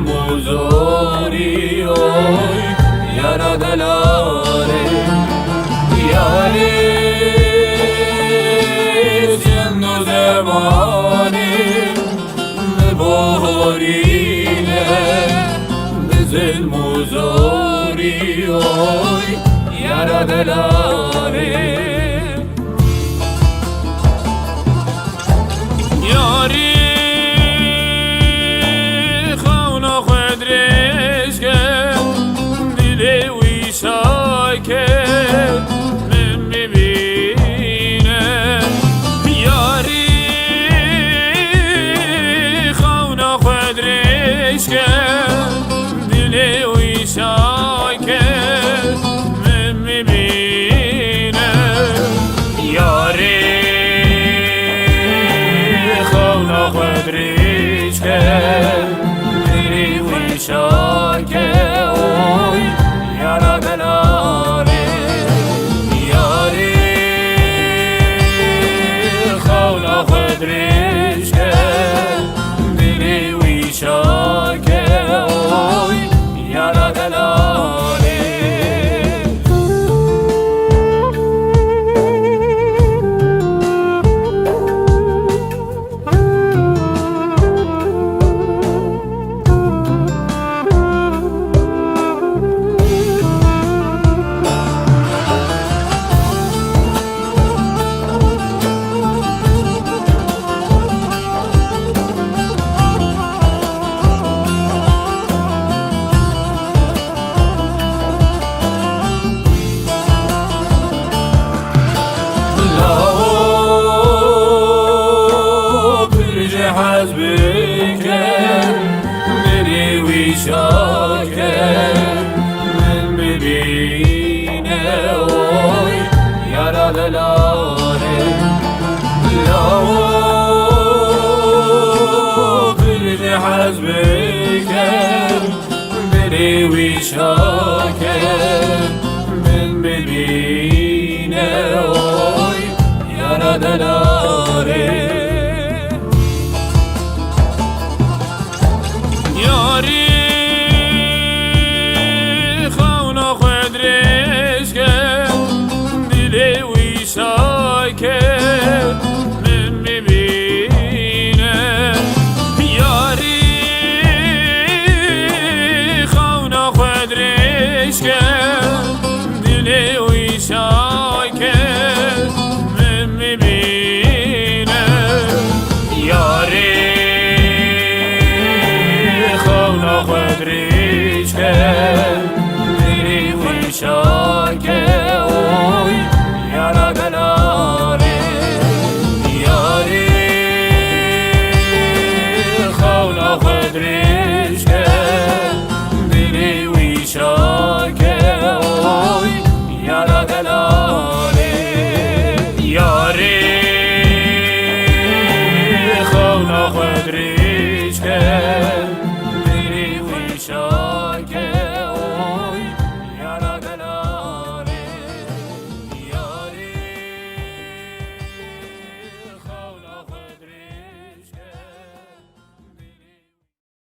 موزاری اوی یارا دلاره یاری جن و زمانی ببارینه بزن موزاری اوی یارا دلاره یاری که من میبینه یاری خونا خودش که دل ویشای که من میبینه یاری خونا خودش که دل ویشای که اوی یارا دلاره خودش که دلی ویشا که اوی یارا دلاره حزبك دلی ویشا که من میبینه اوی یارا دلاره فرد حزبك دلی ویشا که من میبینه اوی یارا دلاره خونا خودش که دل ویشای که من میبینه یاری خونا خودش که دل ویشای که من میبینه یاری خونا خودش که